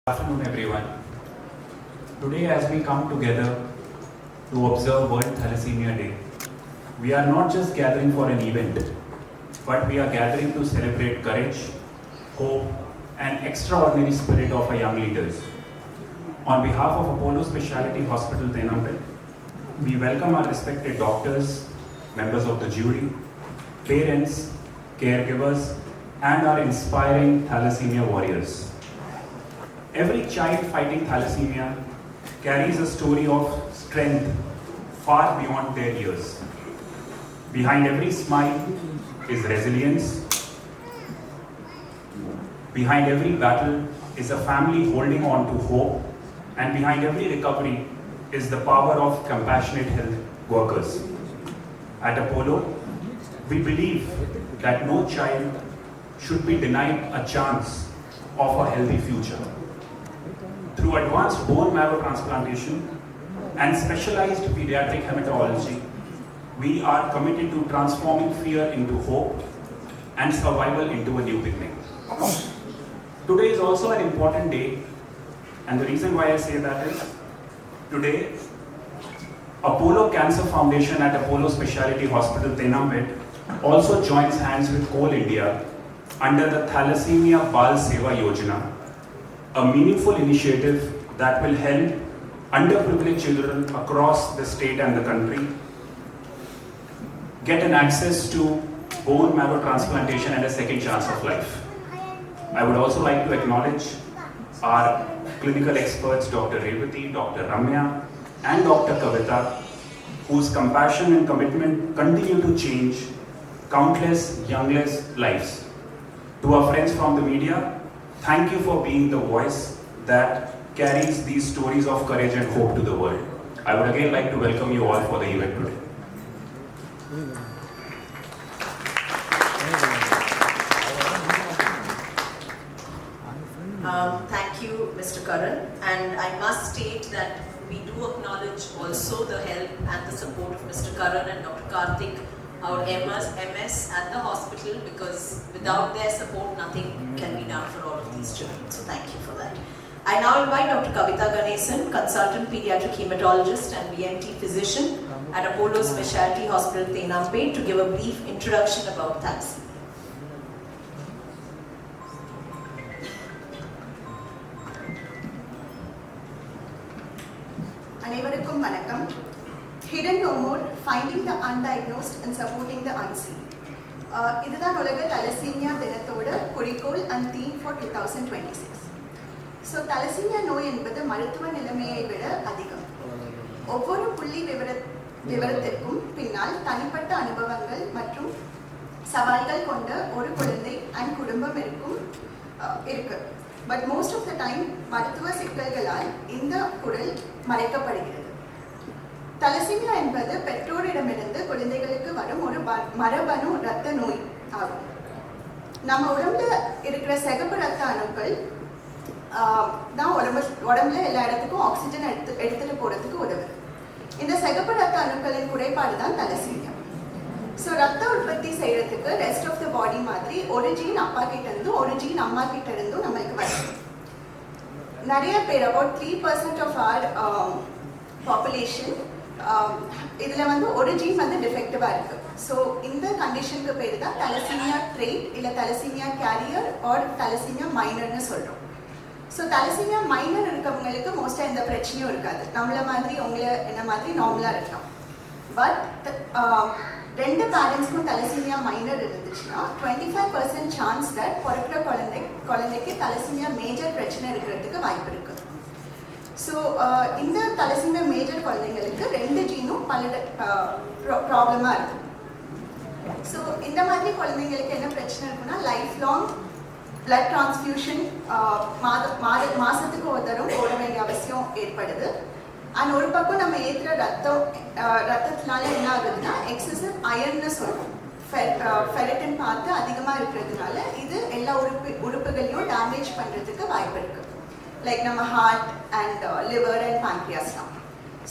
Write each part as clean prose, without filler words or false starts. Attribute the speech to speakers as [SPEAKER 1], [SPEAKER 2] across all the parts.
[SPEAKER 1] Good afternoon, everyone. Today, as we come together to observe World Thalassemia Day, we are not just gathering for an event, but we are gathering to celebrate courage, hope, and extraordinary spirit of our young leaders. On behalf of Apollo Specialty Hospital, Thenampet, we welcome our respected doctors, members of the jury, parents, caregivers, and our inspiring thalassemia warriors. Every child fighting thalassemia carries a story of strength far beyond their years. Behind every smile is resilience. Behind every battle is a family holding on to hope. And behind every recovery is the power of compassionate health workers. At Apollo, we believe that no child should be denied a chance of a healthy future. Through advanced bone marrow transplantation and specialized pediatric hematology, we are committed to transforming fear into hope and survival into a new beginning. Today is also an important day, and the reason why I say that is, today, Apollo Cancer Foundation at Apollo Specialty Hospital, Thenampet also joins hands with Coal India under the Thalassemia Bal Seva Yojana, a meaningful initiative that will help underprivileged children across the state and the country get an access to bone marrow transplantation and a second chance of life. I would also like to acknowledge our clinical experts, Dr. Revati, Dr. Ramya, and Dr. Kavita, whose compassion and commitment continue to change countless youngless lives. To our friends from the media, thank you for being the voice that carries these stories of courage and hope to the world. I would again like to welcome you all for the event today.
[SPEAKER 2] Thank you, Mr. Karan. And I must state that we do acknowledge also the help and the support of Mr. Karan and Dr. Karthik, our MS at the hospital, because without their support, nothing can be done for all of these children. So thank you for that. I now invite Dr. Kavita Ganesan, consultant pediatric hematologist and BMT physician at Apollo Specialty Hospital, Thenampet, to give a brief introduction about thalassemia.
[SPEAKER 3] அனைவருக்கும் வணக்கம். Hidden no more, finding the undiagnosed and supporting the unseen. இதுதான் உலக thalassemia தினத்தோட குறிக்கோள் and theme for 2026. So thalassemia நோய் என்பது மருத்துவ நிலைமையை விட அதிகம். ஒவ்வொரு புள்ளி விவரத்திற்கும் பின்னால் தனிப்பட்ட அனுபவங்கள் மற்றும் சவால்கள் கொண்ட ஒரு குழந்தை அண்ட் குடும்பம் இருக்கு. But most of the time மருத்துவ சிக்கல்களால் இந்த குரல் மறைக்கப்படுகிறது. தலசீமியா என்பது பெற்றோரிடமிருந்து குழந்தைகளுக்கு வரும் ஒரு மரபணு இரத்த நோய் ஆகும். நம்ம உடம்புல இருக்கிற சிகப்பு ரத்த அணுக்கள் தான் உடம்புல எல்லா இடத்துக்கும் ஆக்சிஜன் எடுத்துட்டு போறதுக்கு உதவுது. இந்த சிகப்பு ரத்த அணுக்களின் குறைபாடு தான் தலசீமியா. ஸோ ரத்த உற்பத்தி செய்யறதுக்கு ரெஸ்ட் ஆஃப் த பாடி மாதிரி ஒரு ஜீன் அப்பா கிட்ட இருந்தும் ஒரு ஜீன் அம்மா கிட்ட இருந்தும் நம்மளுக்கு வருது. நிறைய பேர் about 3% of our population இதில் ஒரு ஜீன் டிஃபெக்டிவாக இருக்கு. ஸோ இந்த கண்டிஷனுக்கு பேர் தான் தலசீமியா ட்ரெய்ட் இல்லை தலசீமியா கேரியர் ஆர் தலசீமியா மைனர்னு சொல்கிறோம். ஸோ தலசீமியா மைனர் இருக்கவங்களுக்கு மோஸ்ட்டாக எந்த பிரச்சனையும் இருக்காது. நம்மள மாதிரி உங்களை என்ன மாதிரி நார்மலாக இருக்கலாம். பட் ரெண்டு பேரண்ட்ஸ்க்கும் தலசீமியா மைனர் இருந்துச்சுன்னா 25% சான்ஸ் தட் பிறக்கிற குழந்தைக்கு தலசீமியா மேஜர் பிரச்சனை இருக்கிறதுக்கு வாய்ப்பு இருக்கு. ஸோ இந்த தலசீமியா மேஜர் குழந்தைங்களுக்கு ரெண்டு ஜீனும் பல ப்ராப்ளமாக இருக்கும். ஸோ இந்த மாதிரி குழந்தைங்களுக்கு என்ன பிரச்சனை இருக்குன்னா லைஃப் லாங் பிளட் டிரான்ஸ்ஃபியூஷன் மாதத்துக்கு ஒரு தரம் போட வேண்டிய அவசியம் ஏற்படுது. அண்ட் ஒரு பக்கம் நம்ம ஏற்றுற ரத்தத்தினால என்ன ஆகுதுன்னா எக்ஸசிவ் அயர்ன்னு சொல்லுவோம். ஃபெரட்டின் பார்த்து அதிகமாக இருக்கிறதுனால இது எல்லா உறுப்புகளையும் டேமேஜ் பண்ணுறதுக்கு வாய்ப்பு இருக்குது. லைக் நம்ம ஹார்ட் அண்ட் லிவர் அண்ட் பேங்க்ரியாஸ்லாம்.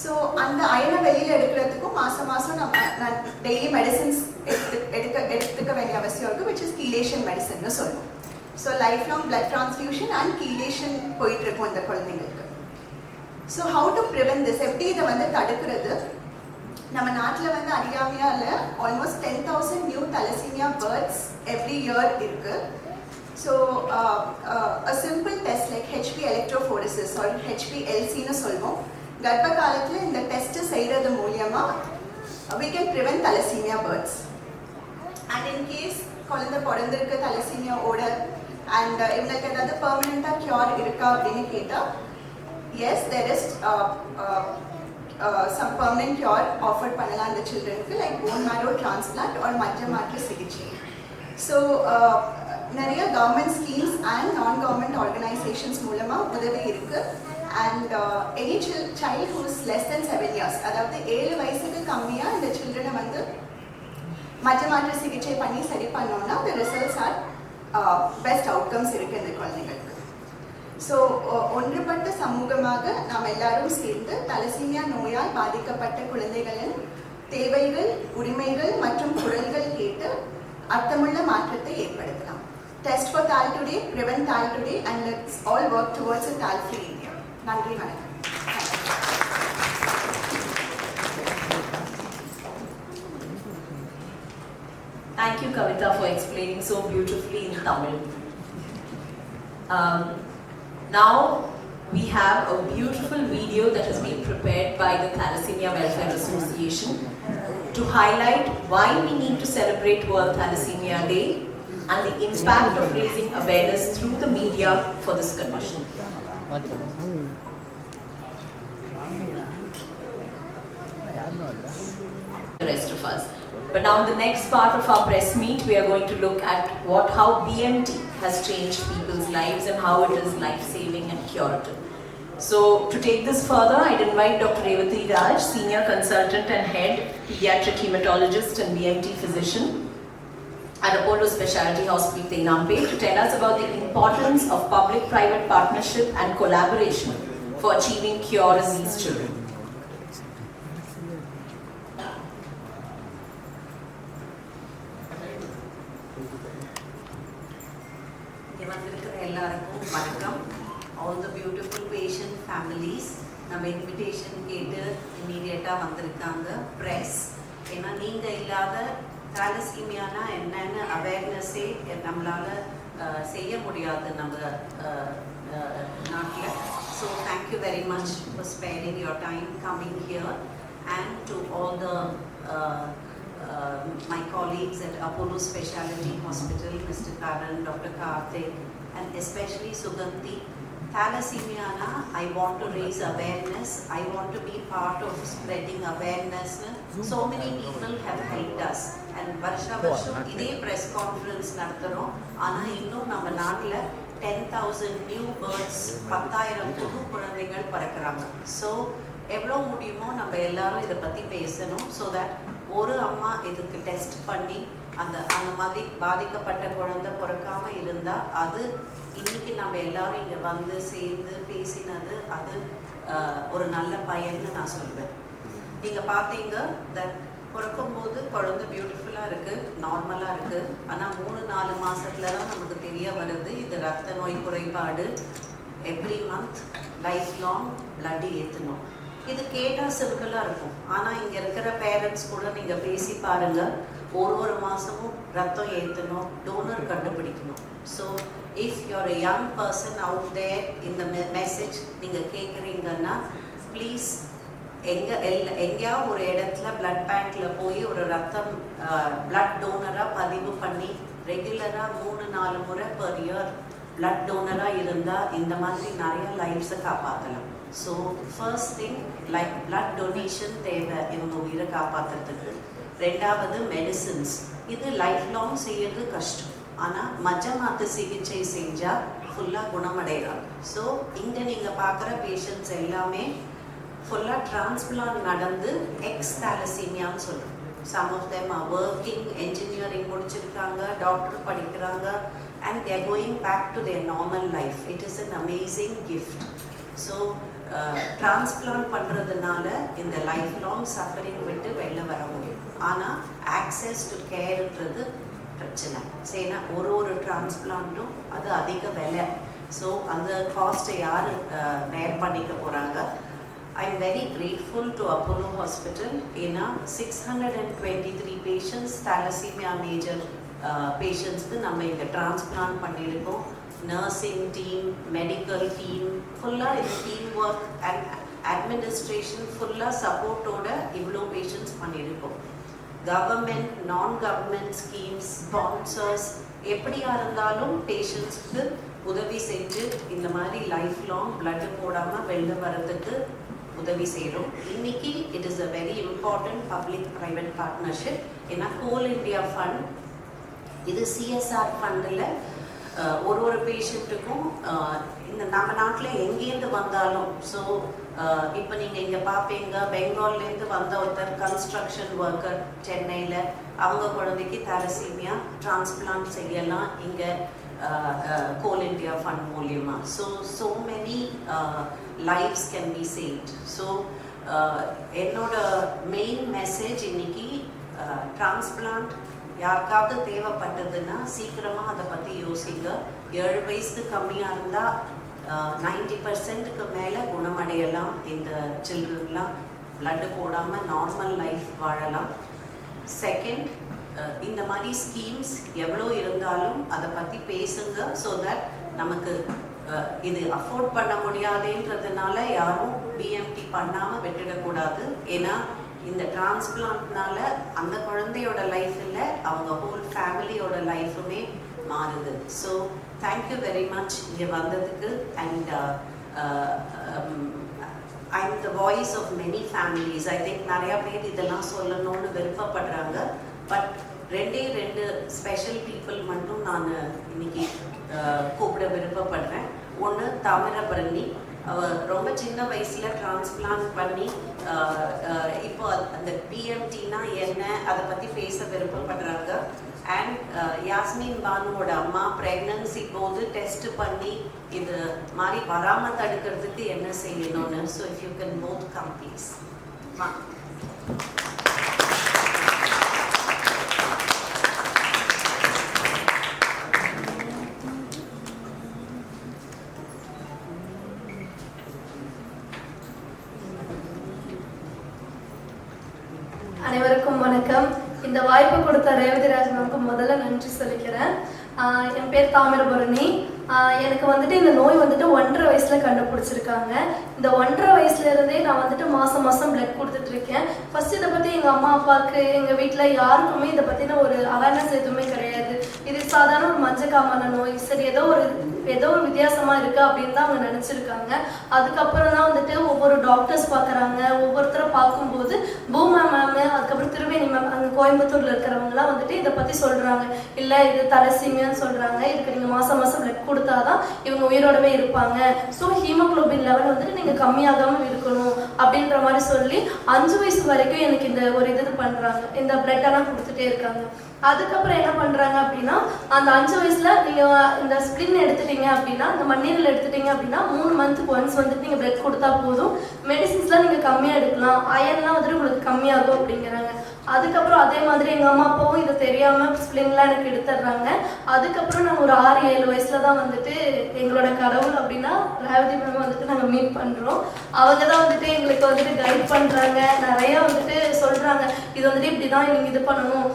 [SPEAKER 3] ஸோ அந்த அயனை வெளியில் எடுக்கிறதுக்கும் மாதம் நம்ம டெய்லி மெடிசன்ஸ் எடுத்துக்க வேண்டிய அவசியம் இருக்குது, விச் இஸ் கீலேஷன் மெடிசன்னு சொல்லுவோம். So life long blood transfusion and chelation போயிட்டு இருக்கும் இந்த குழந்தைங்களுக்கு. So how to prevent this, எப்படி இதை வந்து தடுக்கிறது? நம்ம நாட்டில் வந்து அறியாமையால் almost 10,000 new thalassemia births every year இருக்கு. So a simple test like HP electrophoresis or HPLCன்னு சொல்வோம். கர்ப்ப காலத்தில் இந்த டெஸ்ட் செய்கிறது மூலியமாக we can prevent thalassemia births. And in case குழந்தை பிறந்திருக்கு தலசீமியாவோட அண்ட் இவங்களுக்கு ஏதாவது பெர்மனெண்ட்டாக கியூர் இருக்கா அப்படின்னு கேட்டால் yes, there is some permanent cure offered பண்ணலாம் அந்த சில்ட்ரனுக்கு like bone marrow transplant or மஞ்ச மாற்று சிகிச்சை. ஸோ நிறைய government schemes and non government organisations மூலமாக உதவி இருக்கு. And any child who is less than 7 years, அதாவது 7 வயசுக்கு கம்மியாக இந்த சில்ட்ரனை வந்து மஞ்ச மாற்று சிகிச்சை பண்ணி சரி பண்ணோம்னா the results are best outcomes இருக்கு இந்த குழந்தைங்களுக்கு. ஸோ ஒன்றுபட்ட சமூகமாக நாம் எல்லாரும் சேர்ந்து தலசீமியா நோயால் பாதிக்கப்பட்ட குழந்தைகளின் தேவைகள், உரிமைகள் மற்றும் குரல்கள் கேட்டு அர்த்தமுள்ள மாற்றத்தை ஏற்படுத்தலாம். Test for dal today, prevent dal today and let's all work towards a dal free India. நன்றி, வணக்கம்.
[SPEAKER 2] Thank you, Kavita, for explaining so beautifully in Tamil. Now we have a beautiful video that has been prepared by the Thalassemia Welfare Association to highlight why we need to celebrate World Thalassemia Day and the impact of raising awareness through the media for this condition. The rest of us. But now in the next part of our press meet, we are going to look at how BMT has changed people's lives and how it is life-saving and curative. So to take this further, I'd invite Dr. Revathi Raj, Senior Consultant and Head Pediatric Hematologist and BMT Physician at Apollo Specialty Hospital, Tenampe, to tell us about the importance of public-private partnership and collaboration for achieving cure in these children.
[SPEAKER 4] All the beautiful patient families, நம்ம invitation கேட்டு immediate-ஆ வந்திருக்காங்க press. ஏன்னா நீங்க இல்லாத thalassemia-னா என்னன்னு awareness-ஏ நம்மளால செய்ய முடியாது நம்ம நாட்டில். So thank you very much for sparing your time coming here, and to all the my colleagues at Apollo Specialty Hospital, Mr. Karan, Dr. Karthik, and especially Sugandhi. Thalassemia na, I want to raise awareness, I want to be part of spreading awareness. So many people have helped us, and varsha idhe press conference nadutharom, ana innum nama naatla 10,000 new births, 10,000 புது குழந்தைகள் பிறக்கறாங்க. So எவ்வளோ முடியுமோ நம்ம எல்லாரும் இதை பற்றி பேசணும். So that ஒரு அம்மா இதுக்கு டெஸ்ட் பண்ணி அந்த மாதிரி பாதிக்கப்பட்ட குழந்தை பிறக்காம இருந்தால் அது இன்னைக்கு நம்ம எல்லாரும் இங்கே வந்து சேர்ந்து பேசினது அது ஒரு நல்ல பயன்னு நான் சொல்வேன். நீங்கள் பார்த்தீங்க தட் பிறக்கும்போது குழந்தை பியூட்டிஃபுல்லாக இருக்குது, நார்மலாக இருக்குது. ஆனால் 3-4 மாதத்துல தான் நமக்கு தெரிய வருது இது ரத்த நோய் குறைபாடு. Every month life long blood ஏற்றணும். இது கேட்டால் சிம்பிளாக இருக்கும். ஆனால் இங்கே இருக்கிற பேரண்ட்ஸ் கூட நீங்கள் பேசி பாருங்கள், ஒரு மாதமும் ரத்தம் ஏற்றணும், டோனர் கண்டுபிடிக்கணும். So if you're a young person out there இந்த மெசேஜ் நீங்கள் கேட்குறீங்கன்னா ப்ளீஸ் எங்கேயாவது ஒரு இடத்துல பிளட் பேங்க்கில் போய் ஒரு ரத்தம் பிளட் டோனராக பதிவு பண்ணி ரெகுலராக 3-4 முறை பர் இயர் பிளட் டோனராக இருந்தால் இந்த மாதிரி நிறைய லைஃப்ஸை காப்பாற்றலாம். So first thing like blood donation தேவை இவங்க உயிரை காப்பாற்றுறதுக்கு. ரெண்டாவது மெடிசின்ஸ், இது லைஃப் லாங் செய்யறது கஷ்டம். ஆனால் மஜ்ஜ மாற்று சிகிச்சை செஞ்சால் ஃபுல்லாக குணமடைகிறாங்க. ஸோ இங்கே நீங்கள் பார்க்குற பேஷண்ட்ஸ் எல்லாமே ஃபுல்லாக டிரான்ஸ்பிளான்ட் நடந்து thalassemia-ன்னு சொல்கிறோம். Some of them are working, engineering முடிச்சிருக்காங்க, டாக்டர் படிக்கிறாங்க, and they are going back to their normal life. It is an amazing gift. So transplant பண்றதுனால இந்த லைஃப் லாங் சஃபரிங் விட்டு வெளில வர முடியும். ஆனால் ஆக்சஸ் டு கேர்ன்றது பிரச்சனை. ஏன்னா ஒரு டிரான்ஸ்பிளான்ட்டும் அது அதிக விலை. ஸோ அந்த காஸ்ட்டை யார் பேர் பண்ணிக்க போகிறாங்க? I am very grateful to Apollo Hospital. ஏன்னா 623 patients thalassemia major patientsக்கு நம்ம இங்கே டிரான்ஸ்பிளான்ட் பண்ணியிருக்கோம். நர்சிங் டீம், மெடிக்கல் டீம், ஃபுல்லாக இந்த டீம் ஒர்க் அண்ட் அட்மினிஸ்ட்ரேஷன் ஃபுல்லாக சப்போர்ட்டோட இவ்வளோ பேஷண்ட்ஸ் பண்ணியிருக்கோம். கவர்மெண்ட், நான் கவர்மெண்ட் ஸ்கீம்ஸ், ஸ்பான்சர்ஸ் எப்படியா இருந்தாலும் பேஷண்ட்ஸ்க்கு உதவி செஞ்சு இந்த மாதிரி லைஃப் லாங் பிளட் போடாமல் வெளில வரதுக்கு உதவி செய்கிறோம். இன்னைக்கு it is a very important public private partnership. ஏன்னா கோல் இண்டியா ஃபண்ட் இது சிஎஸ்ஆர் ஃபண்டில் ஒரு பேஷண்ட்டுக்கும் இந்த நம்ம நாட்டில் எங்கேருந்து வந்தாலும், ஸோ இப்போ நீங்கள் இங்கே பார்ப்பீங்க, பெங்கால்லேருந்து வந்த ஒருத்தர் கன்ஸ்ட்ரக்ஷன் ஒர்க்கர் சென்னையில், அவங்க குழந்தைக்கு தாலசீமியா டிரான்ஸ்பிளான்ட் செய்யலாம் இங்கே கோல் இண்டியா ஃபண்ட் மூலியமா. So many lives can be saved. So என்னோட மெயின் மெசேஜ் இன்னைக்கு, டிரான்ஸ்பிளான்ட் யாருக்காவது தேவைப்பட்டதுன்னா சீக்கிரமாக அதை பற்றி யோசிங்க. 7 வயசுக்கு கம்மியாக இருந்தால் 90% மேலே குணமடையலாம். இந்த சில்ட்ரன்லாம் பிளட்டு போடாமல் நார்மல் லைஃப் வாழலாம். செகண்ட், இந்த மாதிரி ஸ்கீம்ஸ் எவ்வளோ இருந்தாலும் அதை பற்றி பேசுங்க. ஸோ தட் நமக்கு இது அஃபோர்ட் பண்ண முடியாதுன்றதுனால யாரும் பிஎம்டி பண்ணாமல் விட்டுடக்கூடாது. ஏன்னா இந்த டிரான்ஸ்பிளான்ட்னால அந்த குழந்தையோட லைஃப் இல்லை, அவங்க ஹோல் ஃபேமிலியோட லைஃபுமே மாறுது. ஸோ தேங்க்யூ வெரி மச் இங்கே வந்ததுக்கு. And I am the voice of many families. I think நிறையா பேர் இதெல்லாம் சொல்லணும்னு விருப்பப்படுறாங்க. பட் 2 ஸ்பெஷல் பீப்புள் மட்டும் நான் இன்னைக்கு கூப்பிட விருப்பப்படுறேன். ஒன்று தாமிரபரணி, அவள் ரொம்ப சின்ன வயசில் டிரான்ஸ்பிளான்ட் பண்ணி இப்போ அந்த பிஎம்டினா என்ன அதை பற்றி பேச விருப்பப்படுறாங்க. அண்ட் யாஸ்மின் பானுவோட அம்மா ப்ரெக்னன்சி போது டெஸ்ட் பண்ணி இது மாதிரி வராமல் தடுக்கிறதுக்கு என்ன செய்யணும்னு. So if you can both come please.
[SPEAKER 5] அனைவருக்கும் வணக்கம். இந்த வாய்ப்பு கொடுத்த ரேவதிராஜ் மேம்க்கு முதல்ல நன்றி சொல்லிக்கிறேன். என் பேர் தாமிரபரணி. எனக்கு வந்துட்டு இந்த நோய் வந்துட்டு 1.5 வயசுல கண்டுபிடிச்சிருக்காங்க. இந்த 1.5 வயசுல இருந்தே நான் வந்துட்டு மாசம் பிளட் கொடுத்துட்டு இருக்கேன். ஃபர்ஸ்ட் இதை பத்தி எங்க அம்மா அப்பாவுக்கு எங்க வீட்டுல யாருக்குமே இதை பத்தின ஒரு அவேர்னஸ் எதுவுமே கிடையாது. இது சாதாரண ஒரு மஞ்சக்காமான நோய், சரி ஏதோ ஒரு வித்தியாசமா இருக்கு அப்படின்னு தான் அவங்க நினைச்சிருக்காங்க. அதுக்கப்புறம் தான் வந்துட்டு ஒவ்வொரு டாக்டர்ஸ் பாக்குறாங்க. ஒவ்வொருத்தரை பார்க்கும்போது பூமா மேம், அதுக்கப்புறம் திருவேணி மேம், அங்க கோயம்புத்தூர்ல இருக்கிறவங்க எல்லாம் வந்துட்டு இதை பத்தி சொல்றாங்க. இல்ல இது தலசீமியான்னு சொல்றாங்க, இதுக்கு நீங்க மாசம் பிளட் கொடுத்தாதான் இவங்க உயிரோடவே இருப்பாங்க. ஸோ ஹீமோகுளோபின் லெவல் வந்துட்டு நீங்க கம்மியாகாம இருக்கணும் அப்படின்ற மாதிரி சொல்லி 5 வயசு வரைக்கும் எனக்கு இந்த ஒரு இது பண்றாங்க. இந்த பிளட் எல்லாம் கொடுத்துட்டே இருக்காங்க. அதுக்கப்புறம் என்ன பண்றாங்க அப்படின்னா, அந்த 5 வயசுல நீங்க இந்த ஸ்பிளின் எடுத்துட்டீங்க அப்படின்னா, இந்த மண்ணீரல் எடுத்துட்டீங்க அப்படின்னா 3 மந்த்துக்கு ஒன்ஸ் வந்துட்டு நீங்க பிளட் கொடுத்தா போதும். மெடிசின்ஸ்லாம் நீங்க கம்மியா எடுக்கலாம், அயன்லாம் வந்துட்டு உங்களுக்கு கம்மியாகும் அப்படிங்கிறாங்க. அதுக்கப்புறம் அதே மாதிரி எங்க அம்மா அப்பாவும் இதை தெரியாம ஸ்பிளின்லாம் எனக்கு எடுத்துடுறாங்க. அதுக்கப்புறம் நாங்கள் ஒரு 6-7 வயசுல தான் வந்துட்டு எங்களோட கடவுள் அப்படின்னா ரேவதி மேம் வந்துட்டு நாங்கள் மீட் பண்றோம். அவங்க தான் வந்துட்டு எங்களுக்கு வந்துட்டு கைட் பண்றாங்க, நிறைய வந்துட்டு சொல்றாங்க இது வந்துட்டு இப்படிதான் நீங்க இது பண்ணணும்.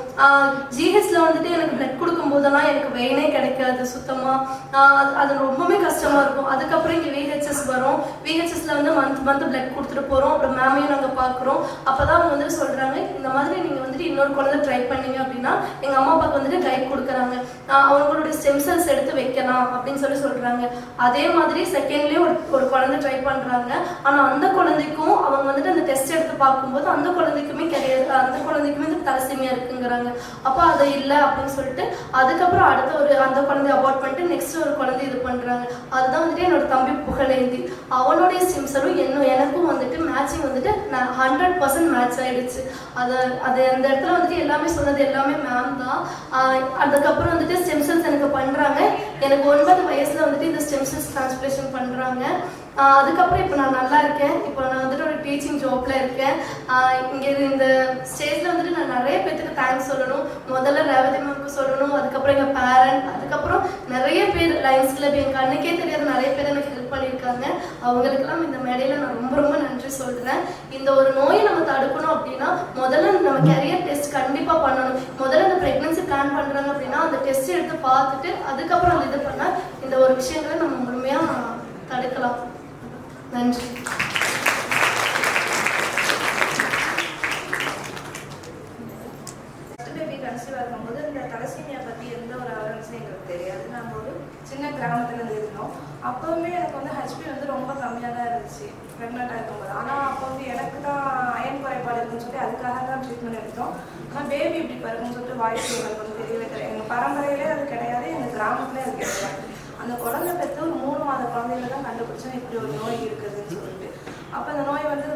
[SPEAKER 5] ஜிஹெச்ல வந்துட்டு எனக்கு பிளட் கொடுக்கும் போதெல்லாம் எனக்கு வெயினே கிடைக்காது சுத்தமா. அது ரொம்பவே கஷ்டமா இருக்கும். அதுக்கப்புறம் இங்க விஹெச்எஸ் வரும். விஹெச்எஸ்ல வந்து மந்த் பிளட் கொடுத்துட்டு போறோம். அப்புறம் மேமையும் நாங்க பாக்குறோம். அப்பதான் அவங்க வந்துட்டு சொல்றாங்க, இந்த மாதிரி நீங்க வந்துட்டு இன்னொரு குழந்தை ட்ரை பண்ணீங்க அப்படின்னா எங்க அம்மா அப்பாவுக்கு வந்துட்டு கைட் கொடுக்குறாங்க, அவங்களுடைய ஸ்டெம் செல்ஸ் எடுத்து வைக்கலாம் அப்படின்னு சொல்றாங்க. அதே மாதிரி செகண்ட்லயே ஒரு குழந்தை ட்ரை பண்றாங்க. ஆனா அந்த குழந்தைக்கும் அவங்க வந்துட்டு அந்த டெஸ்ட் எடுத்து பார்க்கும்போது அந்த குழந்தைக்குமே கிடையாது, அந்த குழந்தைக்குமே இந்த தலசீமியா இருக்குங்கிறாங்க. அப்போ அது இல்லை அப்படின்னு சொல்லிட்டு அதுக்கப்புறம் அடுத்த அந்த குழந்தைய அபார்ட் பண்ணிட்டு நெக்ஸ்ட் ஒரு குழந்தை இது பண்றாங்க. அதுதான் வந்துட்டு என்னோட தம்பி புகழேந்தி. அவளுடைய ஸ்டெம் செல்லும் எனக்கும் வந்துட்டு மேட்சிங் வந்துட்டு 100% மேட்ச் ஆயிடுச்சு. அது அந்த இடத்துல வந்துட்டு எல்லாமே சொன்னது எல்லாமே மேம் தான். அதுக்கப்புறம் வந்துட்டு ஸ்டெம் செல்ஸ் எனக்கு பண்றாங்க. எனக்கு 9 வயசுல வந்துட்டு இந்த ஸ்டெம் செல்ஸ் டிரான்ஸ்பிளேஷன் பண்றாங்க. அதுக்கப்புறம் இப்போ நான் நல்லா இருக்கேன். இப்போ நான் வந்துட்டு ஒரு டீச்சிங் ஜாப்பில் இருக்கேன். இங்கே இந்த ஸ்டேஜில் வந்துட்டு நான் நிறைய பேருக்கு தேங்க்ஸ் சொல்லணும். முதல்ல ரேவதி மேம்க்கு சொல்லணும், அதுக்கப்புறம் எங்கள் பேரண்ட், அதுக்கப்புறம் நிறைய பேர் லயன்ஸ் கிளப், என் கண்ணுக்கே தெரியாத நிறைய பேர் எனக்கு ஹெல்ப் பண்ணியிருக்காங்க. அவங்களுக்கெல்லாம் இந்த மேடையில் நான் ரொம்ப ரொம்ப நன்றி சொல்கிறேன். இந்த ஒரு நோயை நம்ம தடுக்கணும் அப்படின்னா முதல்ல நம்ம கெரியர் டெஸ்ட் கண்டிப்பாக பண்ணணும். முதல்ல இந்த ப்ரெக்னன்சி பிளான் பண்ணுறாங்க அப்படின்னா அந்த டெஸ்ட் எடுத்து பார்த்துட்டு அதுக்கப்புறம் அந்த இது பண்ணால் இந்த ஒரு விஷயங்களை நம்ம முழுமையாக தடுக்கலாம். நன்றி.
[SPEAKER 6] பேபி கன்சீவாக இருக்கும்போது இந்த தலசீமியா பற்றி எந்த ஒரு அவேர்னஸும் எங்களுக்கு தெரியாது. நாங்கள் ஒரு சின்ன கிராமத்தில் இருந்தோம். அப்போவுமே எனக்கு வந்து ஹெச்பி வந்து ரொம்ப கம்மியாக தான் இருந்துச்சு ப்ரெக்னெண்ட்டாக இருக்கும்போது. ஆனால் அப்போ வந்து எனக்கு தான் அயன் குறைபாடு இருக்குன்னு சொல்லி அதுக்காக தான் ட்ரீட்மெண்ட் எடுத்தோம். ஆனால் பேபி இப்படி பிறகுன்னு சொல்லிட்டு வாய்ப்பு எங்களுக்கு வந்து தெரியவே தெரியாது. எங்கள் பரம்பரையிலே அது கிடையாது, எங்கள் கிராமத்துலேயே அது கிடையாது. அந்த குழந்தை பெற்று ஒரு 3 மாத குழந்தையில தான் கண்டுபிடிச்சோம் இப்படி ஒரு நோய் இருக்குதுன்னு சொல்லிட்டு. அப்போ அந்த நோய் வந்து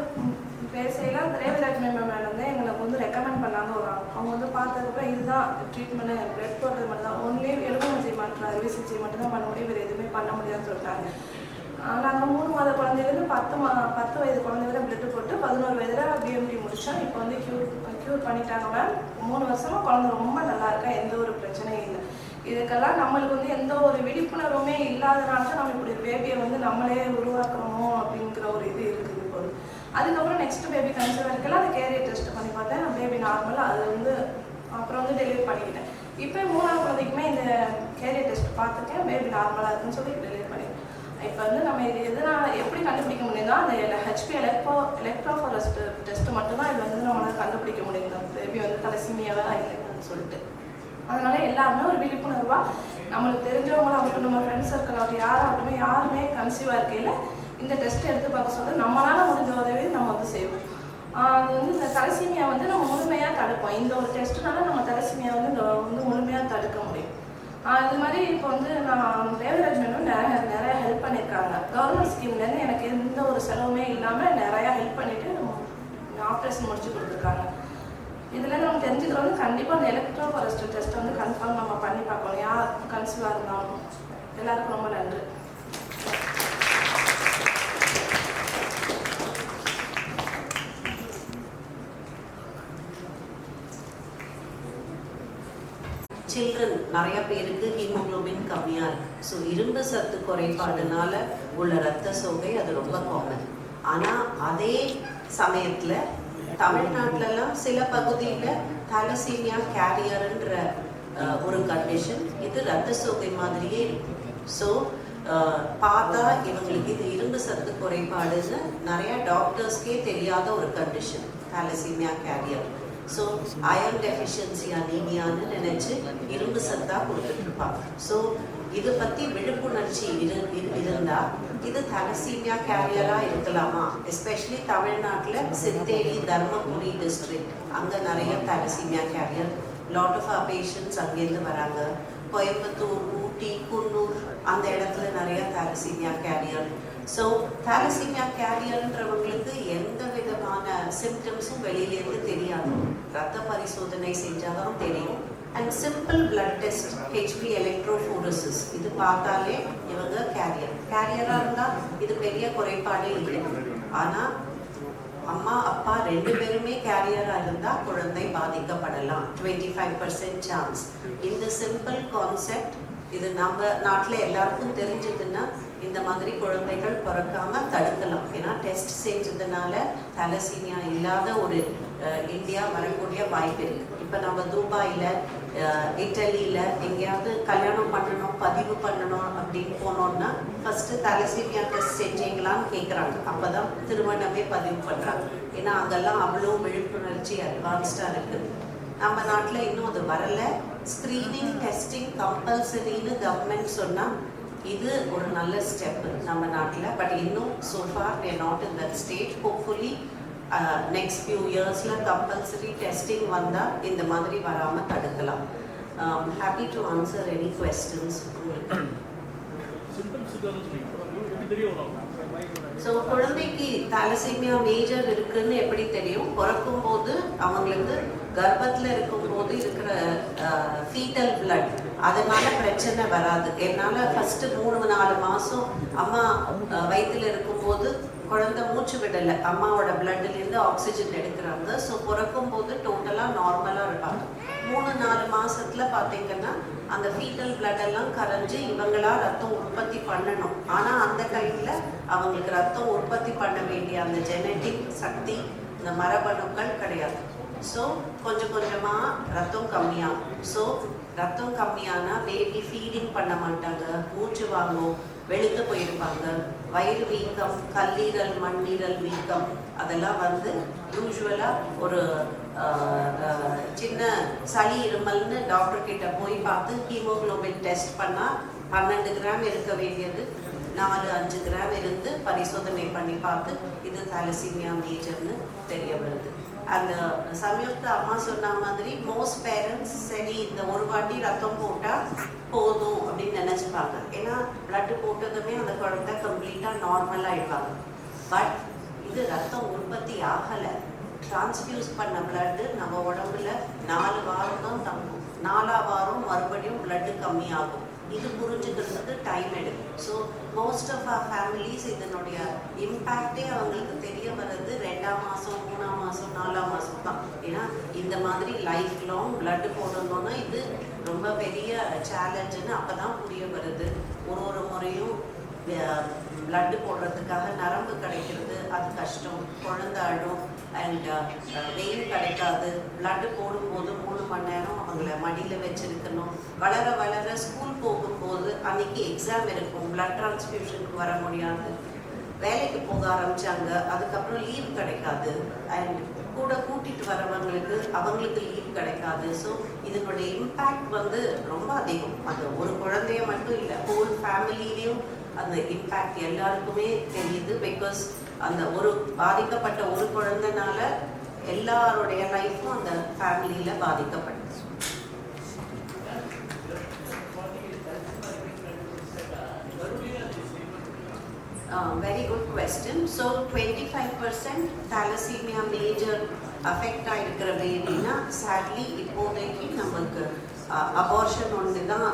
[SPEAKER 6] பேசையில் அந்த ரேவதிராஜ் மேம் வந்து எங்களுக்கு வந்து ரெக்கமெண்ட் பண்ணாங்க. அவங்க வந்து பார்த்ததுக்கப்புறம் இதுதான் ட்ரீட்மெண்ட், பிளட் போடுறது மட்டும் தான், ஒன்லி எலும்பு செய்ய மாட்டோம், அறுவை சிகிச்சை மட்டும் தான் பண்ண முடியும், வேறு எதுவுமே பண்ண முடியாதுன்னு சொல்லிட்டாங்க. நாங்கள் 3 மாத குழந்தையிலேருந்து 10 வயது குழந்தையில பிளட்டு போட்டு 11 வயதில் பிஎம்டி முடித்தோம். இப்போ வந்து க்யூர் பண்ணிட்டாங்க மேம். 3 வருஷமாக குழந்தை ரொம்ப நல்லா இருக்கா, எந்த ஒரு பிரச்சனையும் இல்லை. இதுக்கெல்லாம் நம்மளுக்கு வந்து எந்த ஒரு விழிப்புணர்வுமே இல்லாதனால தான் நம்ம இப்படி பேபியை வந்து நம்மளே உருவாக்கணுமோ அப்படிங்கிற ஒரு இது இருக்குது இப்போது. அதுக்கப்புறம் நெக்ஸ்ட் பேபி கன்சீவ் இருக்கலாம், அந்த கேரியர் டெஸ்ட் பண்ணி பார்த்தேன், நான் பேபி நார்மலாக அது வந்து அப்புறம் வந்து டெலிவரி பண்ணிக்கிட்டேன். இப்போ 3ஆவது குழந்தைக்குமே இந்த கேரியர் டெஸ்ட் பார்த்துருக்கேன், பேபி நார்மலாக இருக்குன்னு சொல்லி டெலிவரி பண்ணிட்டேன். இப்போ வந்து நம்ம இது எதனால் எப்படி கண்டுபிடிக்க முடியும்னா அந்த ஹெச்பி எலக்ட்ரோஃபோரஸ் டெஸ்ட் மட்டும்தான் இது வந்து நம்மளால் கண்டுபிடிக்க முடியும் இந்த பேபி வந்து தலசீமியாவாக இல்லைன்னு சொல்லிட்டு. அதனால எல்லாருமே ஒரு விழிப்புணர்வாக நம்மளுக்கு தெரிஞ்சவங்களாகட்டும், நம்ம ஃப்ரெண்ட்ஸ் சர்க்கிள் ஆகட்டும், யாருமே கன்சீவாக இருக்கையில் இந்த டெஸ்ட் எடுத்து பார்க்க சொல்ல நம்மளால் முடிஞ்ச உதவி நம்ம வந்து செய்வோம். அது வந்து இந்த தலசீமியா வந்து நம்ம முழுமையாக தடுப்போம். இந்த ஒரு டெஸ்ட்டுனால நம்ம தலசீமியா வந்து முழுமையாக தடுக்க முடியும். இது மாதிரி இப்போ வந்து நான் ரேவதிராஜ் மேடம் நிறையா ஹெல்ப் பண்ணியிருக்காங்க. கவர்மெண்ட் ஸ்கீம்லேருந்து எனக்கு எந்த ஒரு செலவுமே இல்லாமல் நிறையா ஹெல்ப் பண்ணிவிட்டு ஆப்ரேஷன் முடிச்சு கொடுத்துருக்காங்க. இதில் நம்ம தெரிஞ்சுக்கிறோம் வந்து கண்டிப்பாக அந்த எலக்ட்ரோஃபோரஸ் டெஸ்ட்டை வந்து கன்ஃபார்ம் நம்ம பண்ணி பார்க்கணும், யார் கன்சீவாக இருந்தாலும். எல்லாருக்கும் ரொம்ப நன்றி.
[SPEAKER 4] சில்ட்ரன் நிறைய பேருக்கு ஹீமோகுளோபின் கம்மியாக இருக்குது. ஸோ இரும்பு சத்து குறைபாடுனால உள்ள ரத்த சோகை அது ரொம்ப காமன். ஆனால் அதே சமயத்தில் தமிழ்நாட்டிலலாம் சில பகுதியில் தாலசீமியா கேரியர்ன்ற ஒரு கண்டிஷன், இது ரத்த சோகை மாதிரியே இருக்கும். ஸோ பார்த்தா இவங்களுக்கு இது இரும்பு சத்து குறைபாடுன்னு நிறையா டாக்டர்ஸ்க்கே தெரியாத ஒரு condition thalassemia carrier. So iron deficiency அனீமியான்னு நினச்சி இரும்பு சத்தாக கொடுத்துட்ருப்பாங்க. ஸோ இதை பற்றி விழிப்புணர்ச்சி இருந்தால் இது தாலசீமியா கேரியராக இருக்கலாமா? எஸ்பெஷலி தமிழ்நாட்டில் சித்தேரி, தர்மபுரி டிஸ்ட்ரிக்ட், அங்கே நிறைய thalassemia carrier, lot of our patients அங்கேருந்து வராங்க. கோயம்புத்தூர், ஊட்டி, குன்னூர் அந்த இடத்துல நிறைய தாலசீமியா கேரியர். ஸோ தாலசீமியா கேரியர்ன்றவங்களுக்கு எந்த விதமான சிம்டம்ஸும் வெளியிலேருந்து தெரியாது. ரத்த பரிசோதனை செஞ்சால் தான் தெரியும். And simple blood test, HP electrophoresis, இது பார்த்தாலே இவங்க கேரியராக இருந்தால் இது பெரிய குறைபாடே இல்லை. ஆனால் அம்மா அப்பா 2 பேருமே கேரியராக இருந்தால் குழந்தை பாதிக்கப்படலாம், 25% சான்ஸ். இந்த சிம்பிள் கான்செப்ட் இது நம்ம நாட்டில் எல்லாருக்கும் தெரிஞ்சதுன்னா இந்த மாதிரி குழந்தைகள் பிறக்காம தடுக்கலாம். ஏன்னா டெஸ்ட் செஞ்சதுனால தாலசீமியா இல்லாத ஒரு இந்தியா வரக்கூடிய வாய்ப்பு இருக்கு. இப்போ நம்ம துபாயில், இட்டலியில் எங்கேயாவது கல்யாணம் பண்ணணும், பதிவு பண்ணணும் அப்படின்னு போனோம்னா ஃபர்ஸ்ட் தாலசீமியா டெஸ்ட் செஞ்சீங்களான்னு கேட்குறாங்க. அப்போ தான் திருமணமே பதிவு பண்ணுறாங்க. ஏன்னா அங்கெல்லாம் அவ்வளோ விழிப்புணர்ச்சி அட்வான்ஸ்டாக இருக்குது. நம்ம நாட்டில் இன்னும் அது வரலை. ஸ்க்ரீனிங் டெஸ்டிங் கம்பல்சரின்னு கவர்மெண்ட் சொன்னால் இது ஒரு நல்ல ஸ்டெப்பு நம்ம நாட்டில். பட் இன்னும் so far we are not in that state. Hopefully next few yearsல கம்பல்சரி டெஸ்டிங் வந்தால் இந்த மாதிரி வராமல் தடுக்கலாம். Happy to answer any questions. So குழந்தைக்கு தாலசீமியா மேஜர் இருக்குன்னு எப்படி தெரியும்? பிறக்கும் போது அவங்களுக்கு கர்ப்பத்தில் இருக்கும்போது இருக்கிற ஃபீட்டல் பிளட் அதனால பிரச்சனை வராது. என்னால் ஃபஸ்ட்டு 3-4 மாதம் அம்மா வயிற்றில் இருக்கும்போது குழந்தை மூச்சு விடலை, அம்மாவோட பிளட்லேருந்து ஆக்சிஜன் எடுக்கிறாங்க. ஸோ பிறக்கும் போது டோட்டலாக நார்மலாக இருப்பாங்க. 3-4 மாதத்தில் பார்த்தீங்கன்னா அந்த ஃபீட்டல் பிளட் எல்லாம் கரைஞ்சி இவங்களா ரத்தம் உற்பத்தி பண்ணணும். ஆனால் அந்த டைமில் அவங்களுக்கு ரத்தம் உற்பத்தி பண்ண வேண்டிய அந்த ஜெனட்டிக் சக்தி, இந்த மரபணுக்கள் கிடையாது. ஸோ கொஞ்சம் கொஞ்சமாக ரத்தம் கம்மியாகும். ஸோ ரத்தம் கம்மியானா பேபி ஃபீடிங் பண்ண மாட்டாங்க, மூச்சு வாங்கும், வெளுத்து போயிருப்பாங்க, வயிறு வீக்கம், கல்லீரல் மண்ணீரல் வீக்கம் அதெல்லாம் வந்து யூஸ்வலாக ஒரு சின்ன சளி இருமல்னு டாக்டர் கிட்ட போய் பார்த்து ஹீமோகுளோபின் டெஸ்ட் பண்ணால் 12 கிராம் இருக்க வேண்டியது 4-5 கிராம் இருந்து பரிசோதனை பண்ணி பார்த்து இது தாலசீமியா மேஜர்னு தெரிய வருது. அந்த சமயத்து அம்மா சொன்ன மாதிரி மோஸ்ட் பேரண்ட்ஸ் சரி இந்த ஒரு வாட்டி ரத்தம் போட்டால் போதும் அப்படின்னு நினச்சிப்பாங்க. ஏன்னா பிளட்டு போட்டதுமே அந்த குழந்தை கம்ப்ளீட்டாக நார்மல் ஆகிடுவாங்க. பட் இது ரத்தம் உற்பத்தி ஆகலை. டிரான்ஸ்ஃபியூஸ் பண்ண பிளட்டு நம்ம உடம்புல 4 வாரம் தான் தங்கும். 4ஆம் வாரம் மறுபடியும் பிளட்டு கம்மியாகும். இது புரிஞ்சுக்கிறதுக்கு டைம் எடுக்கும். So most of our families இதனுடைய இம்பேக்டே அவங்களுக்கு தெரிய வர்றது 2ஆம் மாதம், 3ஆம் மாதம், 4ஆம் மாதம் தான். ஏன்னா இந்த மாதிரி லைஃப் லாங் பிளட் போடணும்னா இது ரொம்ப பெரிய சேலஞ்சுன்னு அப்போ தான் புரிய வருது. ஒரு முறையும் பிளட்டு போடுறதுக்காக நரம்பு கிடைக்கிறது அது கஷ்டம், குழந்தை அழும், அண்ட் வெயில் கிடைக்காது. பிளட்டு போடும்போது 3 மணி நேரம் அவங்கள மடியில் வச்சிருக்கணும். வளர வளர ஸ்கூல் போகும்போது அன்னைக்கு எக்ஸாம் இருக்கும், பிளட் டிரான்ஸ்ஃபியூஷனுக்கு வர முடியாது. வேலைக்கு போக ஆரம்பித்தாங்க, அதுக்கப்புறம் லீவ் கிடைக்காது. அண்ட் கூட கூட்டிகிட்டு வரவங்களுக்கு அவங்களுக்கு லீவ் கிடைக்காது. ஸோ இதனுடைய இம்பேக்ட் வந்து ரொம்ப அதிகம். அது ஒரு குழந்தைய மட்டும் இல்லை, ஹோல் ஃபேமிலியிலையும் அந்த இம்பேக்ட் எல்லாருக்குமே தெரியுது. பிகாஸ் அந்த ஒரு பாதிக்கப்பட்ட ஒரு குழந்தைனால எல்லாருடைய லைஃப்பும் அந்த ஃபேமிலியில் பாதிக்கப்பட்டது. Very good question. So 25% thalassemia major affect ஆகிருக்கிற பேபினா sadly இப்போதைக்கு நமக்கு அபார்ஷன் ஒன்று தான்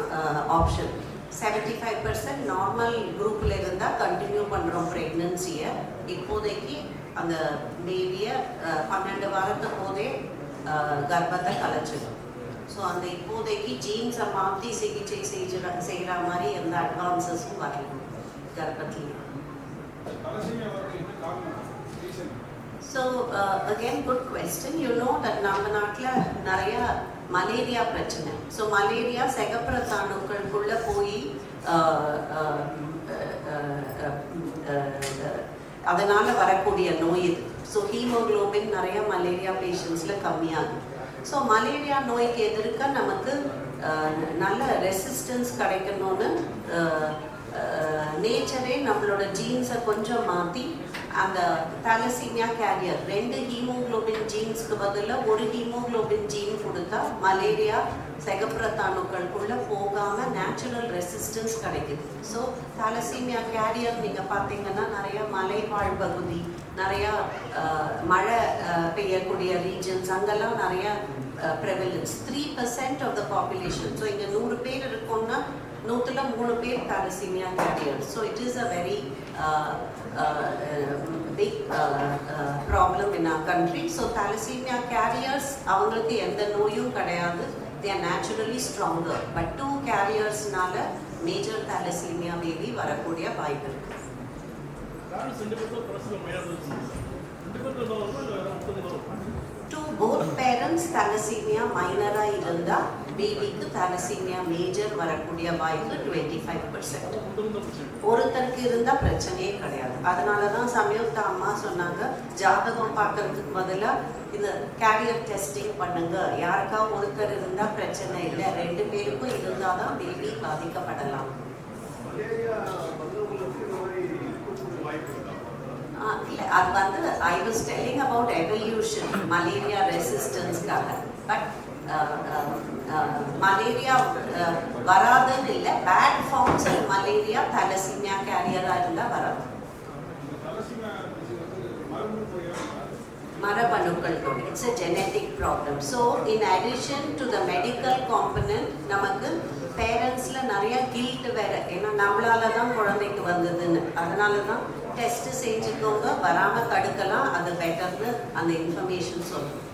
[SPEAKER 4] ஆப்ஷன். 75% நார்மல் குரூப்பில் இருந்தால் கண்டினியூ பண்ணுறோம் ப்ரெக்னன்சியை. இப்போதைக்கு அந்த பேபியை 12 வாரத்துக்கு போதே கர்ப்பத்தை கலைச்சிடும். ஸோ அந்த இப்போதைக்கு ஜீன்ஸை மாற்றி சிகிச்சை செய்கிற மாதிரி எந்த அட்வான்சஸும் வரணும் கர்ப்பத்தில். So again good question. You know that நம்ம நாட்டில் நிறைய மலேரியா பிரச்சனை. ஸோ மலேரியா செகப்புறத்தாணுக்களுக்குள்ளே போய் அதனால் வரக்கூடிய நோய் இது. ஸோ ஹீமோகுளோபின் நிறைய மலேரியா பேஷண்ட்ஸில் கம்மியாகும். ஸோ மலேரியா நோய்க்கு எதிர்க்க நமக்கு நல்ல ரெசிஸ்டன்ஸ் கிடைக்கணும்னு நேச்சரே நம்மளோட ஜீன்ஸை கொஞ்சம் மாற்றி அந்த தாலசீமியா கேரியர் 2 ஹீமோகுளோபின் ஜீன்ஸ்க்கு பதிலாக 1 ஹீமோகுளோபின் ஜீன் கொடுத்தா மலேரியா செகப்புறத்தாணுக்களுக்குள்ளே போகாமல் நேச்சுரல் ரெசிஸ்டன்ஸ் கிடைக்குது. ஸோ தாலசீமியா கேரியர் நீங்கள் பார்த்தீங்கன்னா நிறைய மலைவாழ் பகுதி, நிறையா மழை பெய்யக்கூடிய ரீஜன்ஸ், அங்கெல்லாம் நிறைய prevalence. 3% of the population. So இங்கே 100 பேர் இருக்கோம்னா 100ல் 3 பேர் thalassemia carriers. So it is a very big problem in our country. So thalassemia carriers அவங்களுக்கு எந்த நோயும் கிடையாது. They are naturally stronger. But 2 carriersனால major thalassemia baby வரக்கூடிய வாய்ப்பு இருக்கு. To both parents thalassemia minor-ஆ இருந்தால் பேபிக்கு thalassemia major வரக்கூடிய வாய்ப்பு 25%. ஒருத்தருக்கு இருந்தால் பிரச்சனையே கிடையாது. அதனால தான் சமயத்து அம்மா சொன்னாங்க ஜாதகம் பார்க்கறதுக்கு பதிலாக இந்த கேரியர் டெஸ்டிங் பண்ணுங்க. யாருக்கா ஒருத்தர் இருந்தால் பிரச்சனை இல்லை, 2 பேருக்கும் இருந்தால் தான் பேபி பாதிக்கப்படலாம். இல்லை, அது வந்து I was telling about evolution malaria ரெசிஸ்டன்ஸ்க்காக. பட் மலேரியா வராதுன்னு இல்லை, பேட் ஃபார்ம்ஸ் மலேரியா thalassemia கேரியராக இருந்தால் வராது. மரபணுக்கள் நோய். It's a genetic problem. So in addition to the medical component, நமக்கு பேரண்ட்ஸ்ல நிறைய கில்ட் வேற, ஏன்னா நம்மளால தான் குழந்தைக்கு வந்ததுன்னு. அதனால தான் டெஸ்ட் செஞ்சுக்கோங்க, வராம தடுக்கலாம், அது பெட்டர்னு அந்த இன்ஃபர்மேஷன் சொல்லுவோம்.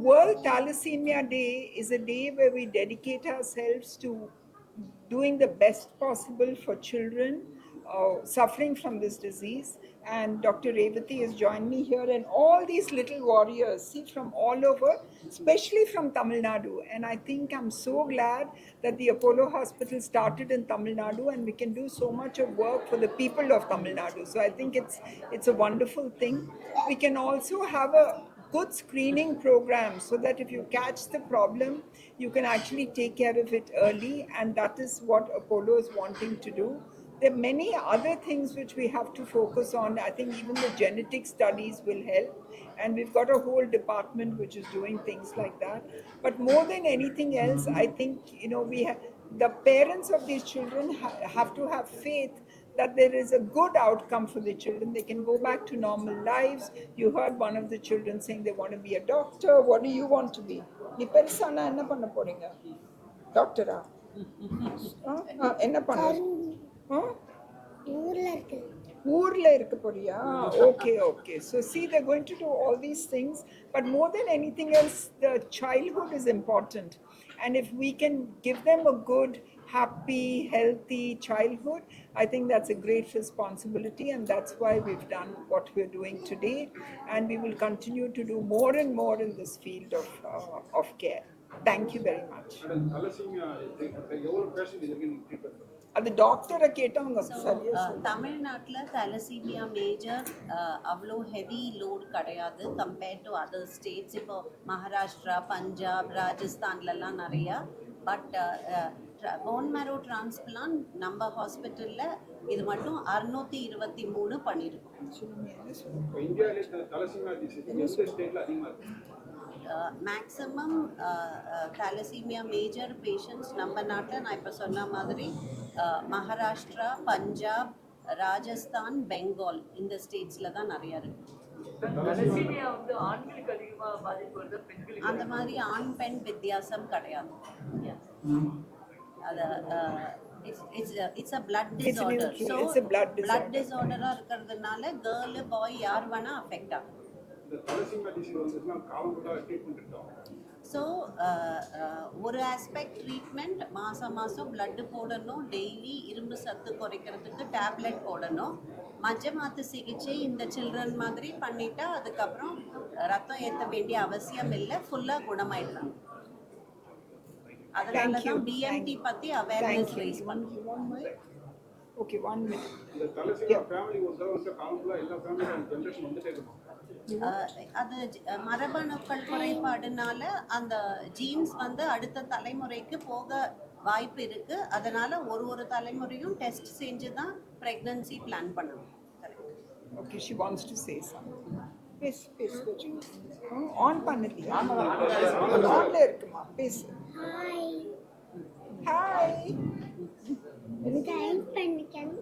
[SPEAKER 7] World Thalassemia Day is a day where we dedicate ourselves to doing the best possible for children suffering from this disease. And Dr. Revathi has joined me here, and all these little warriors, see, from all over, especially from Tamil Nadu. And I think I'm so glad that the Apollo Hospital started in Tamil Nadu, and we can do so much of work for the people of Tamil Nadu. So I think it's a wonderful thing. We can also have a good screening program so that if you catch the problem, you can actually take care of it early, and that is what Apollo is wanting to do. There are many other things which we have to focus on. I think even the genetic studies will help, and we've got a whole department which is doing things like that. But more than anything else, I think, the parents of these children have to have faith that there is a good outcome for the children. They can go back to normal lives. You heard one of the children saying they want to be a doctor. What do you want to be? நீ பெருசானா என்ன பண்ண போறீங்க? டாக்டரா? என்ன பண்ண? ஊர்ல இருக்க போறியா? Okay. So see, they're going to do all these things, but more than anything else, the childhood is important. And if we can give them a good, happy, healthy childhood, I think that's a great responsibility, and that's why we've done what we're doing today, and we will continue to do more and more in this field of care. Thank you very much. அது டாக்டரை கேட்டவங்க சரியா
[SPEAKER 4] தமிழ்நாட்டில் thalassemia major அவ்வளோ heavy load கிடையாது compared to other states. இப்போ மகாராஷ்டிரா, பஞ்சாப், ராஜஸ்தான்லலாம் நிறையா. But phone marrow transplant நம்ம ஹாஸ்பிட்டலில் இது மட்டும் 623 பண்ணியிருக்கோம். மேக்ஸிமம் தலசீமியா மேஜர் பேஷண்ட்ஸ் நம்ம நாட்டில் நான் இப்போ சொன்ன மாதிரி மகாராஷ்டிரா, பஞ்சாப், ராஜஸ்தான், பெங்கால் இந்த ஸ்டேட்ஸில் தான் நிறையா இருக்குது. அந்த மாதிரி ஆண் பெண் வித்தியாசம் கிடையாது. அது it's a blood disorder. So blood டிஸார்டராக இருக்கிறதுனால கேர்ளு பாய் யார் வேணால் அஃபெக்ட் ஆகும். ஸோ ஒரு ஆஸ்பெக்ட் ட்ரீட்மெண்ட், மாதம் பிளட்டு போடணும், டெய்லி இரும்பு சத்து குறைக்கிறதுக்கு டேப்லெட் போடணும். மஜ்ஜ மாத்து சிகிச்சை இந்த சில்ட்ரன் மாதிரி பண்ணிட்டா அதுக்கப்புறம் ரத்தம் ஏற்ற வேண்டிய அவசியம் இல்லை, ஃபுல்லாக குணமாயிடலாம். அதனால தான் பிஎம்டி பற்றி அவேர்னஸ் ரைஸ் பண்ணுறோம்.
[SPEAKER 7] Okay, 1 minute.
[SPEAKER 4] அது மரபணுக்கள் குறைபாடுனால அந்த ஜீன்ஸ் வந்து அடுத்த தலைமுறைக்கு போக வாய்ப்பு இருக்கு. அதனால ஒரு தலைமுறையும் டெஸ்ட் செஞ்சு தான் பிரெக்னன்சி பிளான் பண்ணணும்.
[SPEAKER 7] Okay, she wants to say something. பேசு ஆன் பண்ணலையா? ஆன்ல இருக்குமா? பேசு. ஹாய்.
[SPEAKER 8] டைம் பண்ணிக்கேன்.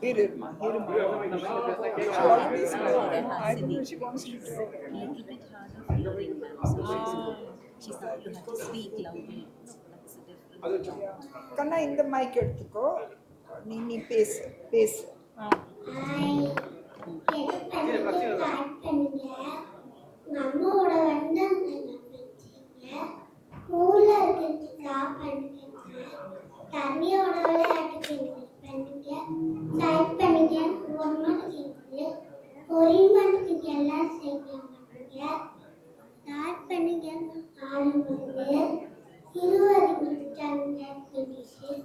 [SPEAKER 7] Irma. I don't know, she wants to say.
[SPEAKER 4] A little bit harder for hearing, ma'am. So she's not, you have to speak loudly. That's the difference.
[SPEAKER 7] கண்ணா இந்த mic எடுத்துக்கோ, நீ பேசு.
[SPEAKER 8] ஹாய். நம்மோட வந்து ஊர்ல இருக்கிறதுக்கு பண்ணுங்க. தண்ணியோட விளையாட்டுக்கு பண்ணுங்க. டைப் பண்ணுங்க. ஒரு மணிக்கு எல்லாம் செய்ய பண்ணுங்க. ஸ்டார்ட் பண்ணுங்க. 4 மணிக்கு 20 நிமிஷம்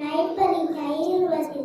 [SPEAKER 8] நைட் பண்ணி 20